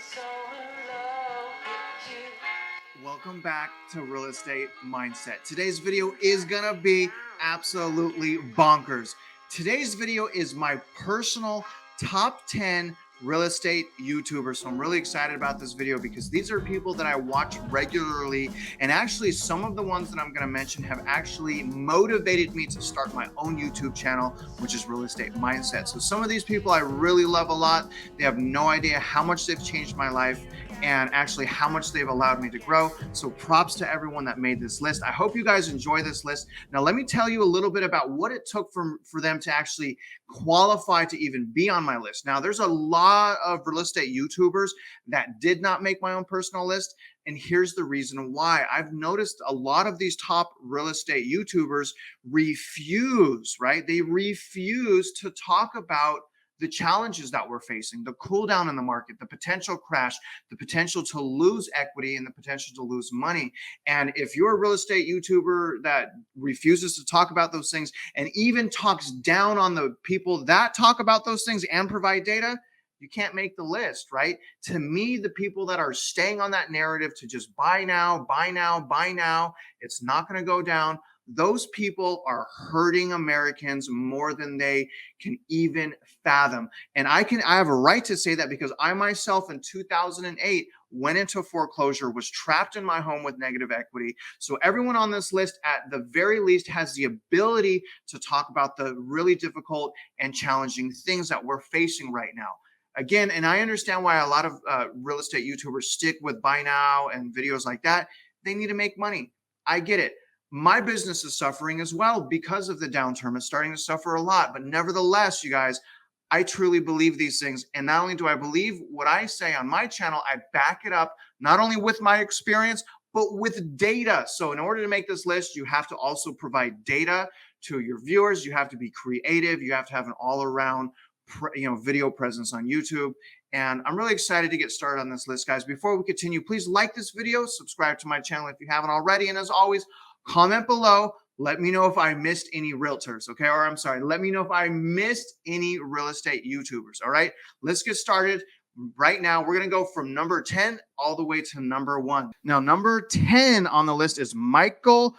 so in love with you. Welcome back to Real Estate Mindset. Today's video is gonna be absolutely bonkers. Today's video is my personal top 10 real estate YouTubers. So I'm really excited about this video because these are people that I watch regularly. And actually, some of the ones that I'm gonna mention have actually motivated me to start my own YouTube channel, which is Real Estate Mindset. So some of these people I really love a lot. They have no idea how much they've changed my life and actually how much they've allowed me to grow. So props to everyone that made this list. I hope you guys enjoy this list. Now, let me tell you a little bit about what it took for them to actually qualify to even be on my list. Now, there's a lot of real estate YouTubers that did not make my own personal list. And here's the reason why. I've noticed a lot of these top real estate YouTubers refuse, right? They refuse to talk about the challenges that we're facing, the cool down in the market, the potential crash, the potential to lose equity, and the potential to lose money. And if you're a real estate YouTuber that refuses to talk about those things and even talks down on the people that talk about those things and provide data, you can't make the list, right? To me, the people that are staying on that narrative to just buy now, buy now, buy now, it's not going to go down. Those people are hurting Americans more than they can even fathom. And I have a right to say that because I myself in 2008 went into foreclosure, was trapped in my home with negative equity. So everyone on this list at the very least has the ability to talk about the really difficult and challenging things that we're facing right now. Again, and I understand why a lot of real estate YouTubers stick with buy now and videos like that. They need to make money. I get it. My business is suffering as well because of the downturn. It's starting to suffer a lot. But nevertheless, you guys, I truly believe these things. And not only do I believe what I say on my channel, I back it up not only with my experience, but with data. So in order to make this list, you have to also provide data to your viewers. You have to be creative. You have to have an all-around video presence on YouTube. And I'm really excited to get started on this list, guys. Before we continue, please like this video, subscribe to my channel if you haven't already. And as always, comment below. Let me know if I missed any realtors, okay? Or I'm sorry, let me know if I missed any real estate YouTubers, all right? Let's get started. Right now, we're going to go from number 10 all the way to number 1. Now, number 10 on the list is Michael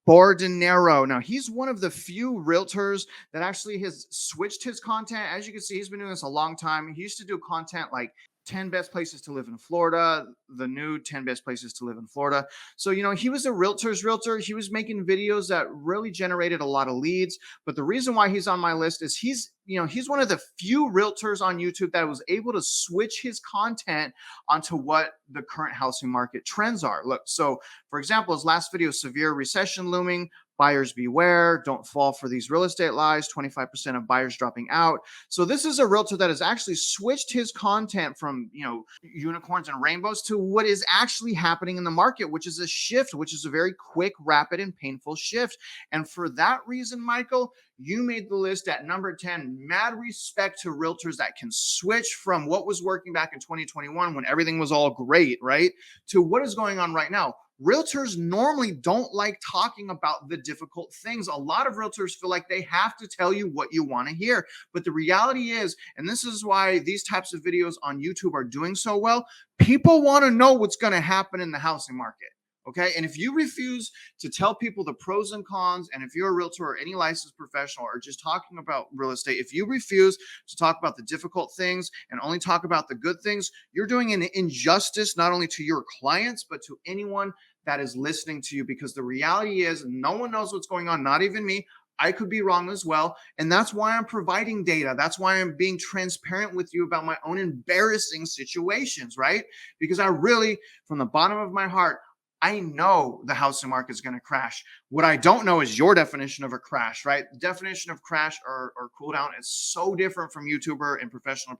Bordenero. Now, he's one of the few realtors that actually has switched his content. As you can see, he's been doing this a long time. He used to do content like 10 best places to live in Florida, the new 10 best places to live in Florida. So, he was a realtor's realtor. He was making videos that really generated a lot of leads. But the reason why he's on my list is he's one of the few realtors on YouTube that was able to switch his content onto what the current housing market trends are. Look, so for example, his last video, severe recession looming, buyers beware, don't fall for these real estate lies, 25% of buyers dropping out. So this is a realtor that has actually switched his content from, unicorns and rainbows to what is actually happening in the market, which is a shift, which is a very quick, rapid, and painful shift. And for that reason, Michael, you made the list at number 10. Mad respect to realtors that can switch from what was working back in 2021 when everything was all great, right, to what is going on right now. Realtors normally don't like talking about the difficult things. A lot of realtors feel like they have to tell you what you want to hear. But the reality is, and this is why these types of videos on YouTube are doing so well, people want to know what's going to happen in the housing market. Okay. And if you refuse to tell people the pros and cons, and if you're a realtor or any licensed professional or just talking about real estate, if you refuse to talk about the difficult things and only talk about the good things, you're doing an injustice not only to your clients, but to anyone that is listening to you, because the reality is no one knows what's going on, not even me. I could be wrong as well. And that's why I'm providing data. That's why I'm being transparent with you about my own embarrassing situations, right? Because I really, from the bottom of my heart, I know the housing market is going to crash. What I don't know is your definition of a crash, right? The definition of crash or cool down is so different from YouTuber and professional.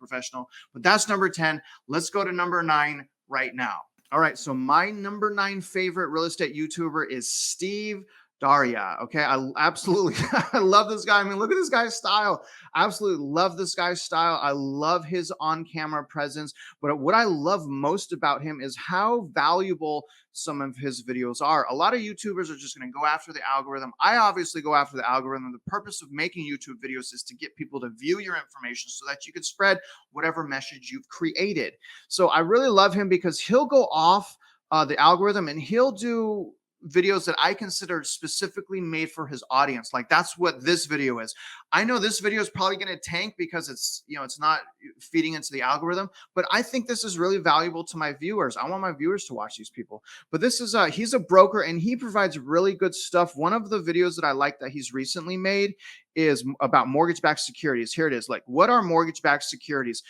But that's number 10. Let's go to number 9 right now. All right, so my number 9 favorite real estate YouTuber is Steve Daria. Okay. I absolutely, I love this guy. I mean, look at this guy's style. I absolutely love this guy's style. I love his on camera presence. But what I love most about him is how valuable some of his videos are. A lot of YouTubers are just going to go after the algorithm. I obviously go after the algorithm. The purpose of making YouTube videos is to get people to view your information so that you can spread whatever message you've created. So I really love him because he'll go off the algorithm and he'll do videos that I consider specifically made for his audience. Like that's what this video is. I know this video is probably going to tank because it's, it's not feeding into the algorithm, but I think this is really valuable to my viewers. I want my viewers to watch these people. But this is he's a broker and he provides really good stuff. One of the videos that I like that he's recently made is about mortgage-backed securities. Here it is. Like, what are mortgage-backed securities?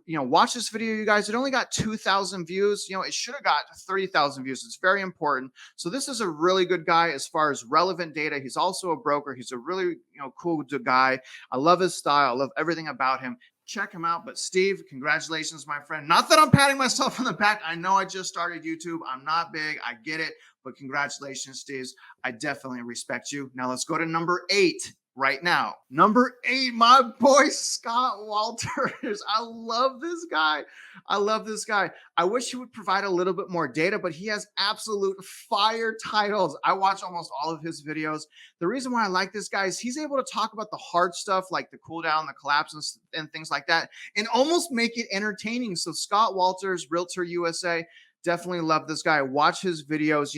Watch this video, you guys. It only got 2,000 views. It should have got 30,000 views. It's very important. So this is a really good guy as far as relevant data. He's also a broker. He's a really, cool guy. I love his style. I love everything about him. Check him out. But Steve, congratulations, my friend. Not that I'm patting myself on the back. I know I just started YouTube. I'm not big. I get it. But congratulations, Steve. I definitely respect you. Now let's go to number 8. Right now. Number 8, my boy, Scott Walters. I love this guy. I love this guy. I wish he would provide a little bit more data, but he has absolute fire titles. I watch almost all of his videos. The reason why I like this guy is he's able to talk about the hard stuff like the cool down, the collapse and things like that and almost make it entertaining. So Scott Walters, Realtor USA, definitely love this guy. Watch his videos.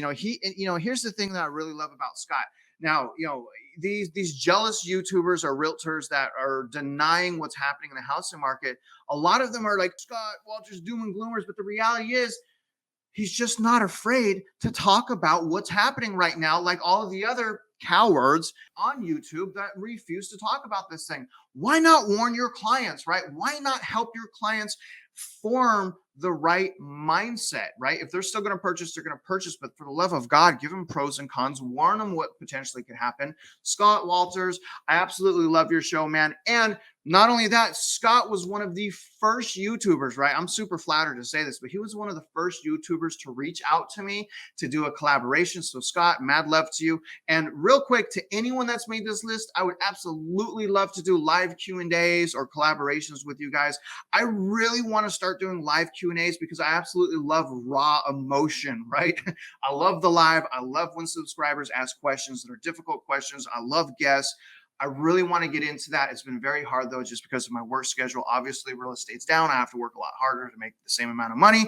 Here's the thing that I really love about Scott. Now, these jealous YouTubers or realtors that are denying what's happening in the housing market, a lot of them are like, Scott Walters, doom and gloomers. But the reality is, he's just not afraid to talk about what's happening right now, like all of the other cowards on YouTube that refuse to talk about this thing. Why not warn your clients, right? Why not help your clients form the right mindset, right? If they're still going to purchase, they're going to purchase, but for the love of God, give them pros and cons, warn them what potentially could happen. Scott Walters, I absolutely love your show, man. And not only that, Scott was one of the first YouTubers, right? I'm super flattered to say this, but he was one of the first YouTubers to reach out to me to do a collaboration. So Scott, mad love to you. And real quick, to anyone that's made this list, I would absolutely love to do live Q&As or collaborations with you guys. I really want to start doing live Q&As because I absolutely love raw emotion, right? I love the live. I love when subscribers ask questions that are difficult questions. I love guests. I really want to get into that. It's been very hard though, just because of my work schedule. Obviously, real estate's down. I have to work a lot harder to make the same amount of money.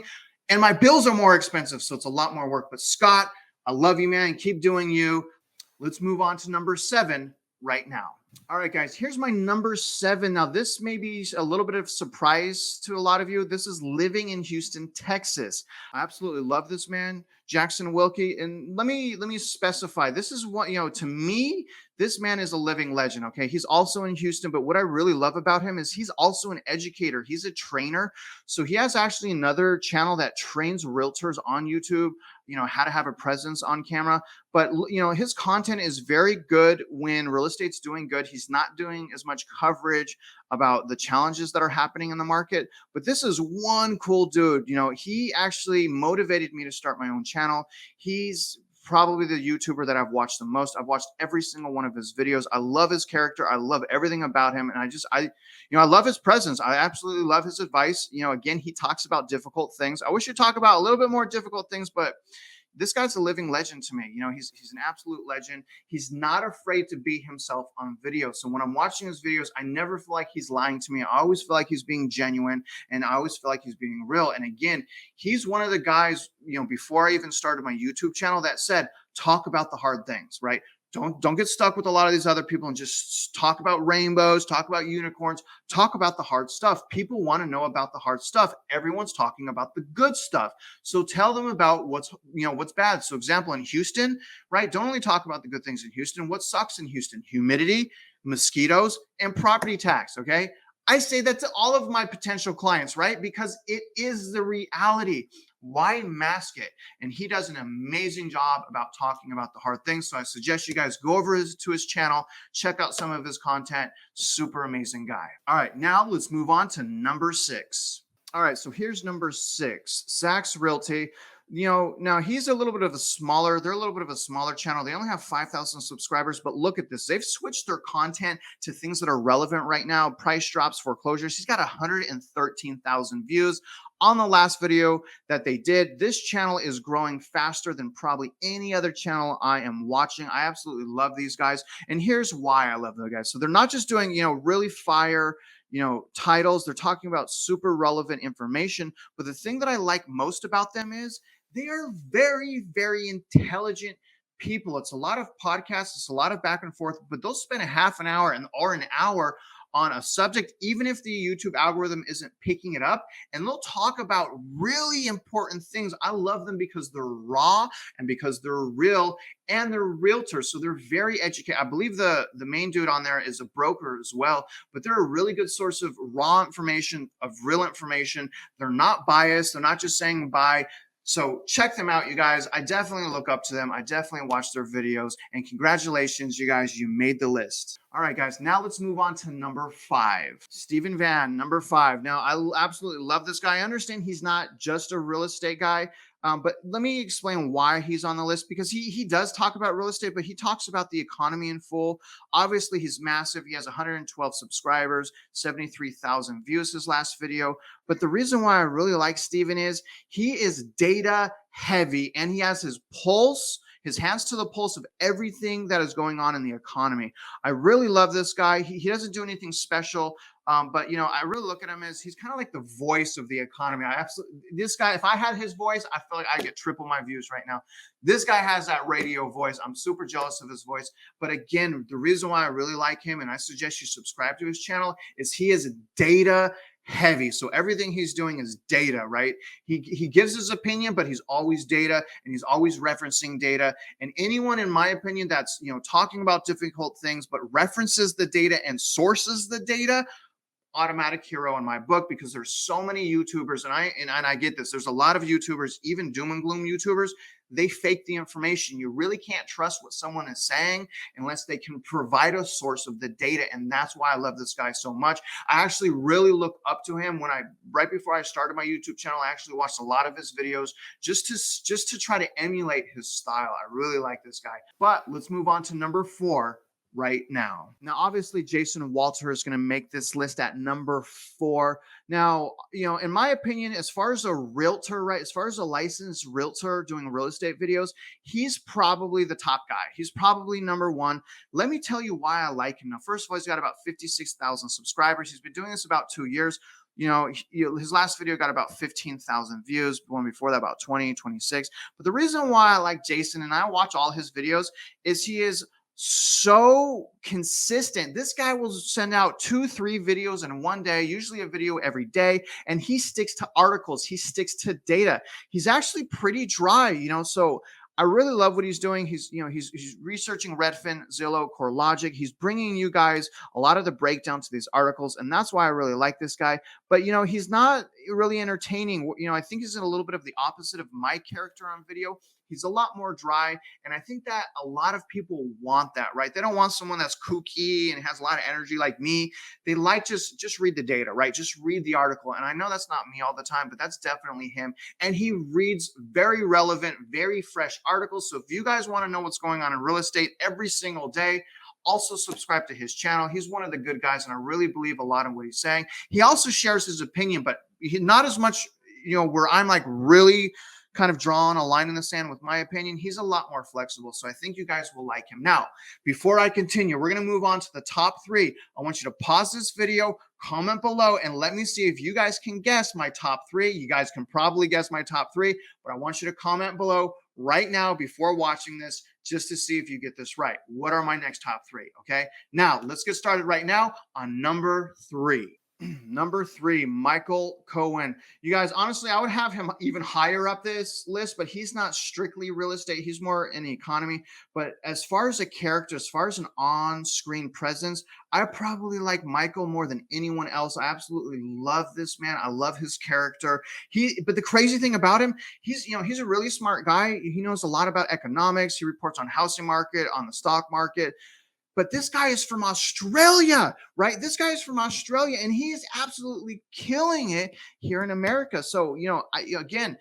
And my bills are more expensive, so it's a lot more work. But Scott, I love you, man. Keep doing you. Let's move on to number 7 right now. All right, guys, here's my number 7. Now, this may be a little bit of surprise to a lot of you. This is living in Houston, Texas. I absolutely love this man, Jackson Wilkie. And let me specify. This is what, to me, this man is a living legend. Okay. He's also in Houston, but what I really love about him is he's also an educator. He's a trainer. So he has actually another channel that trains realtors on YouTube, how to have a presence on camera. But, his content is very good when real estate's doing good. He's not doing as much coverage about the challenges that are happening in the market. But this is one cool dude. He actually motivated me to start my own channel. He's probably the YouTuber that I've watched the most. I've watched every single one of his videos. I love his character. I love everything about him. And I love his presence. I absolutely love his advice. Again, he talks about difficult things. I wish he'd talk about a little bit more difficult things, but this guy's a living legend to me. He's an absolute legend. He's not afraid to be himself on video. So when I'm watching his videos, I never feel like he's lying to me. I always feel like he's being genuine, and I always feel like he's being real. And again, he's one of the guys, before I even started my YouTube channel, that said, talk about the hard things, right? Don't get stuck with a lot of these other people and just talk about rainbows, talk about unicorns, talk about the hard stuff. People want to know about the hard stuff. Everyone's talking about the good stuff. So tell them about what's bad. So example, in Houston, right? Don't only talk about the good things in Houston. What sucks in Houston? Humidity, mosquitoes, and property tax, okay? I say that to all of my potential clients, right? Because it is the reality. Why mask it? And he does an amazing job about talking about the hard things. So I suggest you guys go over to his channel, check out some of his content. Super amazing guy. All right, now let's move on to number 6. All right, so here's number 6, Sachs Realty. Now he's a little bit of a smaller, they're a little bit of a smaller channel. They only have 5,000 subscribers, but look at this. They've switched their content to things that are relevant right now. Price drops, foreclosures. He's got 113,000 views on the last video that they did. This channel is growing faster than probably any other channel I am watching. I absolutely love these guys. And here's why I love those guys. So they're not just doing, really fire, titles. They're talking about super relevant information. But the thing that I like most about them is they are very, very intelligent people. It's a lot of podcasts, it's a lot of back and forth, but they'll spend a half an hour or an hour on a subject, even if the YouTube algorithm isn't picking it up, and they'll talk about really important things. I love them because they're raw and because they're real, and they're realtors. So they're very educated. I believe the main dude on there is a broker as well, but they're a really good source of raw information, of real information. They're not biased. They're not just saying bye. So check them out, you guys. I definitely look up to them. I definitely watch their videos, and congratulations, you guys, you made the list. All right, guys, now let's move on to number 5. Stephen Van, number 5. Now, I absolutely love this guy. I understand he's not just a real estate guy, but let me explain why he's on the list, because he does talk about real estate, but he talks about the economy in full. Obviously, he's massive. He has 112 subscribers, 73,000 views his last video. But the reason why I really like Stephen is he is data heavy, and he has his hands to the pulse of everything that is going on in the economy. I really love this guy. He doesn't do anything special. But I really look at him as he's kind of like the voice of the economy. This guy, if I had his voice, I feel like I get triple my views right now. This guy has that radio voice. I'm super jealous of his voice. But again, the reason why I really like him, and I suggest you subscribe to his channel, is he is data heavy. So everything he's doing is data, right? He gives his opinion, but he's always data, and he's always referencing data. And anyone, in my opinion, that's talking about difficult things but references the data and sources the data, automatic hero in my book, because there's so many YouTubers, and I get this. There's a lot of YouTubers, even doom and gloom YouTubers. They fake the information. You really can't trust what someone is saying unless they can provide a source of the data. And that's why I love this guy so much. I actually really look up to him. Right before I started my YouTube channel, I actually watched a lot of his videos just to try to emulate his style. I really like this guy. But let's move on to number 4 right now. Now, obviously, Jason Walter is going to make this list at number 4. Now, in my opinion, as far as a realtor, right, as far as a licensed realtor doing real estate videos, he's probably the top guy. He's probably number 1. Let me tell you why I like him. Now, first of all, he's got about 56,000 subscribers. He's been doing this about 2 years. His last video got about 15,000 views. One before that, about 20, 26. But the reason why I like Jason, and I watch all his videos, is he is so consistent. This guy will send out 2-3 videos in one day, usually a video every day, and he sticks to articles. He sticks to data. He's actually pretty dry, so I really love what he's doing. He's researching Redfin, Zillow, CoreLogic. He's bringing you guys a lot of the breakdown to these articles, and that's why I really like this guy. But he's not really entertaining. I think he's in a little bit of the opposite of my character on video. He's a lot more dry, and I think that a lot of people want that, right? They don't want someone that's kooky and has a lot of energy like me. They like just read the data, right? Just read the article. And I know that's not me all the time, but that's definitely him. And he reads very relevant, very fresh articles. So if you guys want to know what's going on in real estate every single day, also subscribe to his channel. He's one of the good guys, and I really believe a lot in what he's saying. He also shares his opinion, but not as much, where I'm like really kind of drawing a line in the sand with my opinion. He's a lot more flexible, so I think you guys will like him. Now, before I continue, we're going to move on to the top 3. I want you to pause this video, comment below, and let me see if you guys can guess my top 3. You guys can probably guess my top 3, but I want you to comment below right now before watching this, just to see if you get this right. What are my next top 3? Okay, now let's get started right now on number 3. Number 3, Michael Cohen. You guys, honestly, I would have him even higher up this list, but he's not strictly real estate. He's more in the economy. But as far as a character, as far as an on-screen presence, I probably like Michael more than anyone else. I absolutely love this man. I love his character. But the crazy thing about him, he's a really smart guy. He knows a lot about economics. He reports on housing market, on the stock market. But this guy is from Australia, right? This guy is from Australia, and he is absolutely killing it here in America. So, again,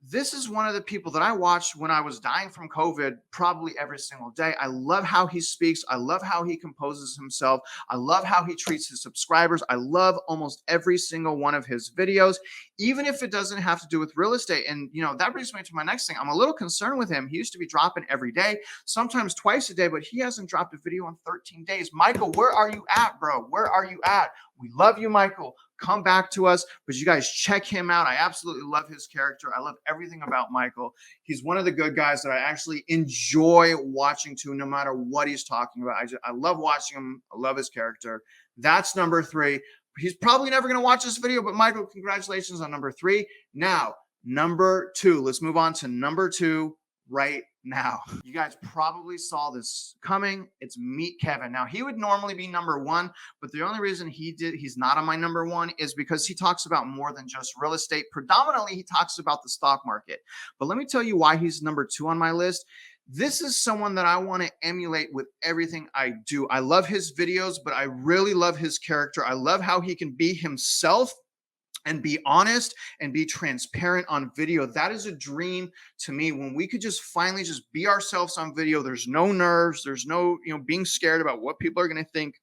this is one of the people that I watched when I was dying from COVID probably every single day. I love how he speaks. I love how he composes himself. I love how he treats his subscribers. I love almost every single one of his videos, even if it doesn't have to do with real estate. And, that brings me to my next thing. I'm a little concerned with him. He used to be dropping every day, sometimes twice a day, but he hasn't dropped a video in 13 days. Michael, where are you at, bro? Where are you at? We love you, Michael. Come back to us, but you guys check him out. I absolutely love his character. I love everything about Michael. He's one of the good guys that I actually enjoy watching to, no matter what he's talking about. I love watching him. I love his character. That's number 3. He's probably never going to watch this video, but Michael, congratulations on number 3. Now, number 2. Let's move on to number 2 right now. You guys probably saw this coming. It's MeetKevin. Now, he would normally be number 1, but the only reason he's not on my number 1 is because he talks about more than just real estate. Predominantly, he talks about the stock market. But let me tell you why he's number 2 on my list. This is someone that I want to emulate with everything I do. I love his videos, but I really love his character. I love how he can be himself and be honest and be transparent on video. That is a dream to me, when we could just finally just be ourselves on video. There's no nerves. There's no, being scared about what people are going to think.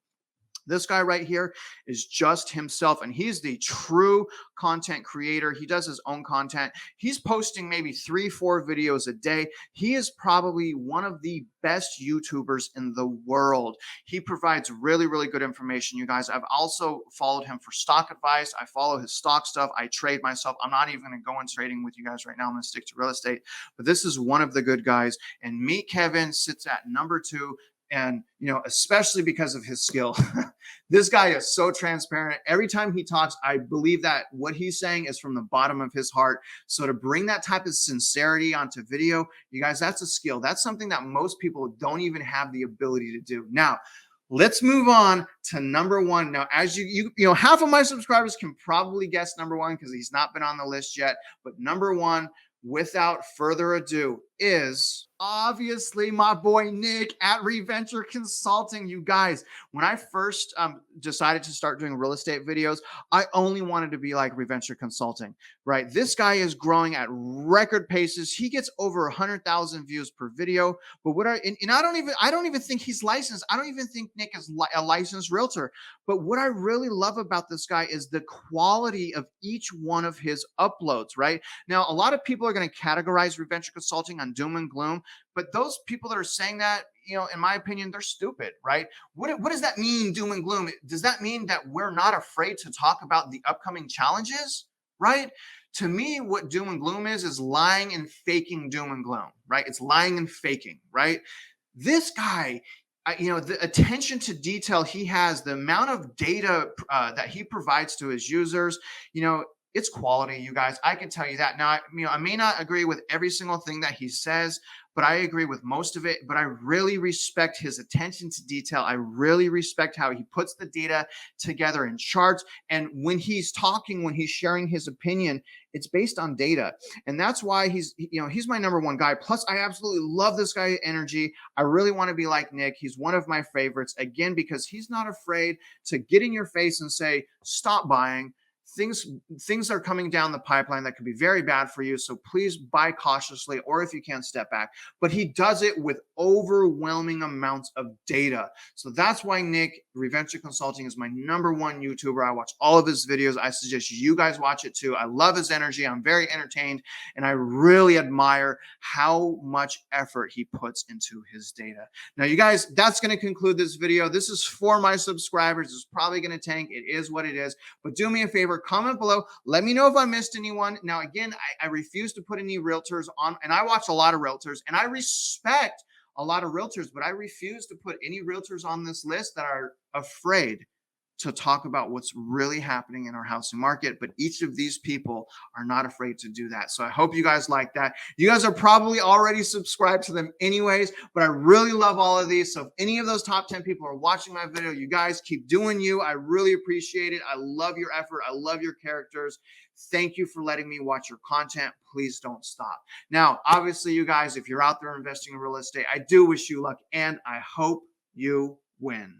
This guy right here is just himself, and he's the true content creator. He does his own content. He's posting maybe 3-4 videos a day. He is probably one of the best YouTubers in the world. He provides really, really good information, you guys. I've also followed him for stock advice. I follow his stock stuff. I trade myself. I'm not even going to go into trading with you guys right now. I'm going to stick to real estate. But this is one of the good guys, and MeetKevin sits at number 2. And, especially because of his skill. This guy is so transparent. Every time he talks, I believe that what he's saying is from the bottom of his heart. So to bring that type of sincerity onto video, you guys, that's a skill. That's something that most people don't even have the ability to do. Now, let's move on to number 1. Now, as you half of my subscribers can probably guess number 1 because he's not been on the list yet. But number 1, without further ado, is obviously my boy Nick at Reventure Consulting. You guys, when I first decided to start doing real estate videos, I only wanted to be like Reventure Consulting, right? This guy is growing at record paces. He gets over 100,000 views per video. But I don't even think he's licensed. I don't even think Nick is a licensed realtor. But what I really love about this guy is the quality of each one of his uploads, right? Now, a lot of people are going to categorize Reventure Consulting on doom and gloom, but those people that are saying that, in my opinion, they're stupid, right? What does that mean, doom and gloom? Does that mean that we're not afraid to talk about the upcoming challenges, right? To me, what doom and gloom is lying and faking doom and gloom, right? It's lying and faking, right? This guy, the attention to detail he has, the amount of data that he provides to his users, it's quality, you guys. I can tell you that. Now, I may not agree with every single thing that he says, but I agree with most of it. But I really respect his attention to detail. I really respect how he puts the data together in charts. And when he's talking, when he's sharing his opinion, it's based on data. And that's why he's my number 1 guy. Plus, I absolutely love this guy's energy. I really want to be like Nick. He's one of my favorites, again, because he's not afraid to get in your face and say, stop buying. Things are coming down the pipeline that could be very bad for you. So please buy cautiously, or if you can, step back. But he does it with overwhelming amounts of data. So that's why Nick, Reventure Consulting, is my number 1 YouTuber. I watch all of his videos. I suggest you guys watch it too. I love his energy. I'm very entertained, and I really admire how much effort he puts into his data. Now, you guys, that's going to conclude this video. This is for my subscribers. It's probably going to tank. It is what it is. But do me a favor, comment below. Let me know if I missed anyone. Now, again, I refuse to put any realtors on, and I watch a lot of realtors, and I respect a lot of realtors, but I refuse to put any realtors on this list that are afraid to talk about what's really happening in our housing market. But each of these people are not afraid to do that. So I hope you guys like that. You guys are probably already subscribed to them anyways, but I really love all of these. So if any of those top 10 people are watching my video, you guys keep doing you. I really appreciate it. I love your effort. I love your characters. Thank you for letting me watch your content. Please don't stop. Now, obviously, you guys, if you're out there investing in real estate, I do wish you luck, and I hope you win.